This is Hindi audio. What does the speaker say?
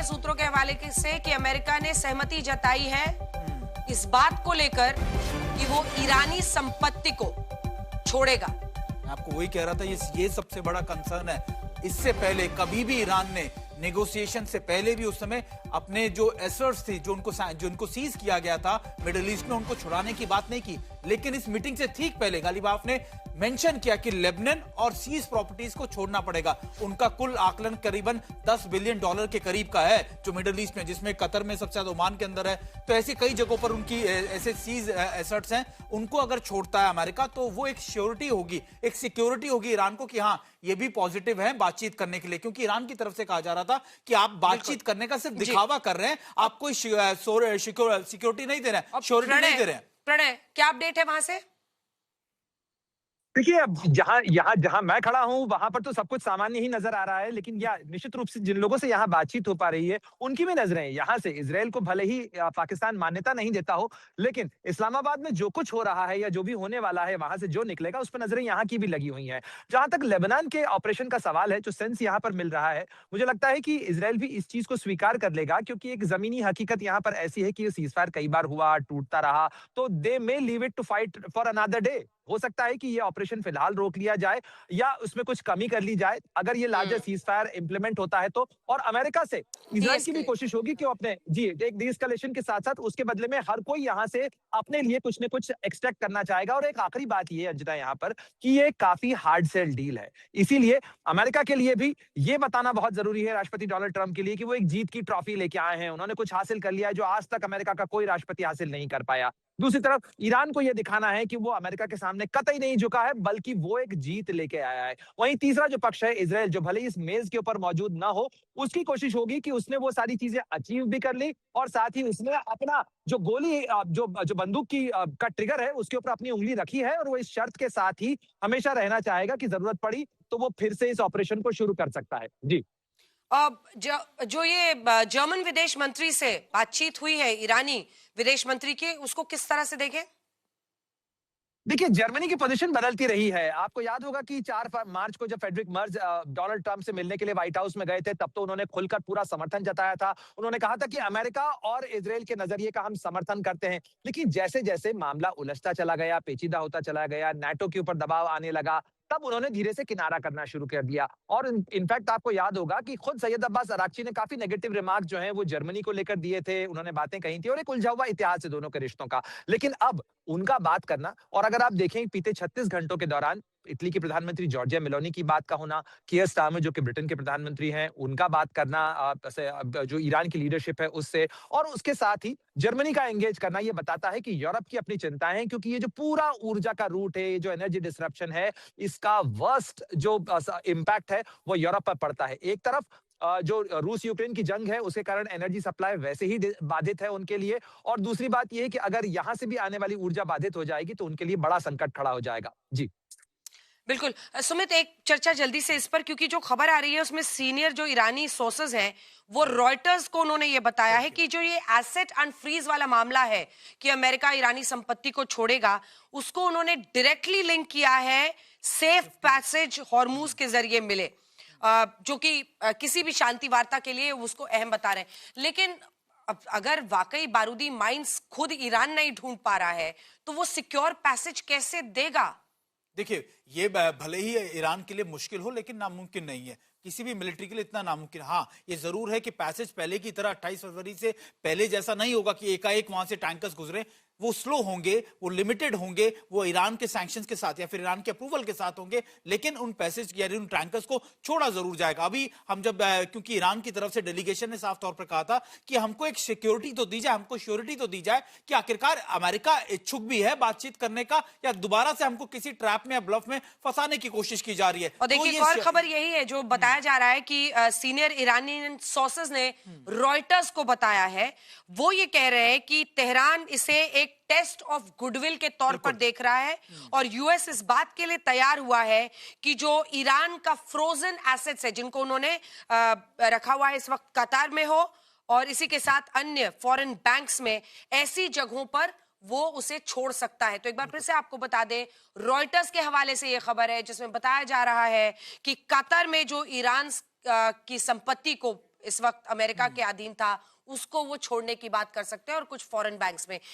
सूत्रों के हवाले से कि अमेरिका ने सहमति जताई है इस बात को लेकर कि वो ईरानी संपत्ति को छोड़ेगा। मैं आपको वही कह रहा था, ये सबसे बड़ा कंसर्न है। इससे पहले कभी भी ईरान ने नेगोशिएशन से पहले भी उस समय अपने जो एसर्ट्स थी, जो उनको सीज किया गया था मिडिल ईस्ट में, उनको छुड़ाने की बात नहीं की। लेकिन इस मीटिंग से ठीक पहले गालिबाफ ने मेंशन किया कि लेबनान और सीज प्रॉपर्टीज को छोड़ना पड़ेगा। उनका कुल आकलन करीबन $10 बिलियन के करीब का है जो मिडिल ईस्ट में, जिसमें कतर में सबसे ज्यादा, ओमान के अंदर है। तो ऐसी कई जगहों पर उनकी ऐसे सीज एसेट्स हैं। उनको अगर छोड़ता है अमेरिका तो वो एक श्योरिटी होगी, एक सिक्योरिटी होगी ईरान को कि हाँ ये भी पॉजिटिव है बातचीत करने के लिए। क्योंकि ईरान की तरफ से कहा जा रहा था कि आप बातचीत करने का सिर्फ दिखावा कर रहे हैं, आप कोई सिक्योरिटी नहीं दे रहे हैं, श्योरिटी नहीं दे रहे हैं। प्रणय, क्या अपडेट है वहां से? देखिए, अब जहां मैं खड़ा हूं वहां पर तो सब कुछ सामान्य ही नजर आ रहा है, लेकिन यह निश्चित रूप से जिन लोगों से यहाँ बातचीत हो पा रही है उनकी भी नजरें यहाँ से इजराइल को भले ही पाकिस्तान मान्यता नहीं देता हो, लेकिन इस्लामाबाद में जो कुछ हो रहा है या जो भी होने वाला है, वहां से जो निकलेगा उस पर नजरें यहाँ की भी लगी हुई हैं। जहां तक लेबनान के ऑपरेशन का सवाल है, जो सेंस यहाँ पर मिल रहा है, मुझे लगता है कि इजराइल भी इस चीज को स्वीकार कर लेगा, क्योंकि एक जमीनी हकीकत यहाँ पर ऐसी है कि सीजफायर कई बार हुआ, टूटता रहा, तो they may leave it to fight for another day. हो सकता है कि ये ऑपरेशन फिलहाल रोक लिया जाए या उसमें कुछ कमी कर ली जाए अगर ये लार्जर सीजफायर इंप्लीमेंट होता है तो। और अमेरिका से इजराइल की भी कोशिश होगी कि वो अपने एक डीएस्केलेशन के साथ साथ उसके बदले में हर कोई यहाँ से अपने लिए कुछ न कुछ एक्सट्रैक्ट करना चाहेगा। और एक आखिरी बात ये अंजना यहाँ पर कि ये काफी हार्ड सेल डील है, इसीलिए अमेरिका के लिए भी ये बताना बहुत जरूरी है, राष्ट्रपति डोनाल्ड ट्रंप के लिए, कि वो एक जीत की ट्रॉफी लेके आए हैं, उन्होंने कुछ हासिल कर लिया है जो आज तक अमेरिका का कोई राष्ट्रपति हासिल नहीं कर पाया। दूसरी तरफ ईरान को यह दिखाना है कि वो अमेरिका के सामने कतई नहीं झुका है, बल्कि वो एक जीत लेके आया है। वहीं तीसरा जो पक्ष है इजराइल, जो भले ही इस मेज के ऊपर मौजूद ना हो, उसकी कोशिश होगी कि उसने वो सारी चीजें अचीव भी कर ली और साथ ही उसने अपना जो गोली जो बंदूक की का ट्रिगर है उसके ऊपर अपनी उंगली रखी है, और वो इस शर्त के साथ ही हमेशा रहना चाहेगा कि जरूरत पड़ी तो वो फिर से इस ऑपरेशन को शुरू कर सकता है। जी, जो ये जर्मन विदेश मंत्री से बातचीत हुई है ईरानी विदेश मंत्री की, उसको किस तरह से देखें? देखिए, जर्मनी की पोजीशन बदलती रही है। आपको याद होगा कि 4 मार्च को जब फ्रेडरिक मर्ज डोनाल्ड ट्रंप से मिलने के लिए व्हाइट हाउस में गए थे, तब तो उन्होंने खुलकर पूरा समर्थन जताया था। उन्होंने कहा था कि अमेरिका और इजराइल के नजरिए का हम समर्थन करते हैं। लेकिन जैसे जैसे मामला उलझता चला गया, पेचीदा होता चला गया, नाटो के ऊपर दबाव आने लगा, तब उन्होंने धीरे से किनारा करना शुरू कर दिया। और इनफैक्ट आपको याद होगा कि खुद सैयद अब्बास अराक्ची ने काफी नेगेटिव रिमार्क जो हैं वो जर्मनी को लेकर दिए थे, उन्होंने बातें कही थी और एक उलझा हुआ इतिहास है दोनों के रिश्तों का। लेकिन अब उनका बात करना, और अगर आप देखें बीते 36 घंटों के दौरान इटली की प्रधानमंत्री जॉर्जिया मेलोनी की बात का होना, कियर स्टारमर जो कि ब्रिटेन के प्रधानमंत्री हैं उनका बात करना, जो ईरान की लीडरशिप है उससे, और उसके साथ ही जर्मनी का एंगेज करना, ये बताता है कि यूरोप की अपनी चिंताएं हैं, क्योंकि ये जो पूरा ऊर्जा का रूट है, ये जो एनर्जी डिसरप्शन है, इसका वर्स्ट जो इम्पैक्ट है वो यूरोप पर पड़ता है। एक तरफ जो रूस यूक्रेन की जंग है उसके कारण एनर्जी सप्लाई वैसे ही बाधित है उनके लिए, और दूसरी बात यह है कि अगर यहां से भी आने वाली ऊर्जा बाधित हो जाएगी तो उनके लिए बड़ा संकट खड़ा हो जाएगा। जी बिल्कुल। सुमित, एक चर्चा जल्दी से इस पर, क्योंकि जो खबर आ रही है उसमें सीनियर जो ईरानी सोर्सेज हैं वो रॉयटर्स को उन्होंने ये बताया है कि जो ये एसेट अनफ्रीज वाला मामला है कि अमेरिका ईरानी संपत्ति को छोड़ेगा, उसको उन्होंने डायरेक्टली लिंक किया है सेफ पैसेज हॉर्मूज के जरिए मिले, जो कि किसी भी शांति वार्ता के लिए उसको अहम बता रहे हैं। लेकिन अब अगर वाकई बारूदी माइंस खुद ईरान नहीं ढूंढ पा रहा है तो वो सिक्योर पैसेज कैसे देगा? देखिए, ये भले ही ईरान के लिए मुश्किल हो लेकिन नामुमकिन नहीं है, किसी भी मिलिट्री के लिए इतना नामुमकिन। हाँ, ये जरूर है कि पैसेज पहले की तरह 28 फरवरी से पहले जैसा नहीं होगा कि एकाएक वहां से टैंकर्स गुजरे, वो स्लो होंगे, वो लिमिटेड होंगे, वो ईरान के सैंक्शंस के साथ या फिर ईरान के अप्रूवल के साथ होंगे, लेकिन उन पैसेज यानी उन टैंकर्स को छोड़ा जरूर जाएगा। अभी हम जब क्योंकि ईरान की तरफ से डेलीगेशन ने साफ तौर पर कहा था कि हमको एक सिक्योरिटी तो दी जाए, हमको श्योरिटी तो दी जाए कि आखिरकार अमेरिका इच्छुक भी है बातचीत करने का, या दोबारा से हमको किसी ट्रैप में या ब्लफ में फंसाने की कोशिश की जा रही है। और देखिए, एक और खबर यही है जो बताया जा रहा है कि सीनियर ईरानी सोर्सेज ने रॉयटर्स को बताया है, वो ये कह रहे हैं कि तेहरान इसे एक टेस्ट ऑफ गुडविल के तौर पर देख रहा है और यूएस इस बात के लिए तैयार हुआ है कि जो ईरान का फ्रोजन एसेट्स है जिनको उन्होंने रखा हुआ है इस वक्त कतार में हो और इसी के साथ अन्य फॉरेन बैंक्स में, ऐसी जगहों पर वो उसे छोड़ सकता है। तो एक बार फिर से आपको बता दें, रॉयटर्स के हवाले से ये खबर है जिसमें बताया जा रहा है कि कतर में जो ईरान की संपत्ति को इस वक्त अमेरिका के अधीन था, उसको वो छोड़ने की बात कर सकते हैं और कुछ फॉरेन बैंक्स में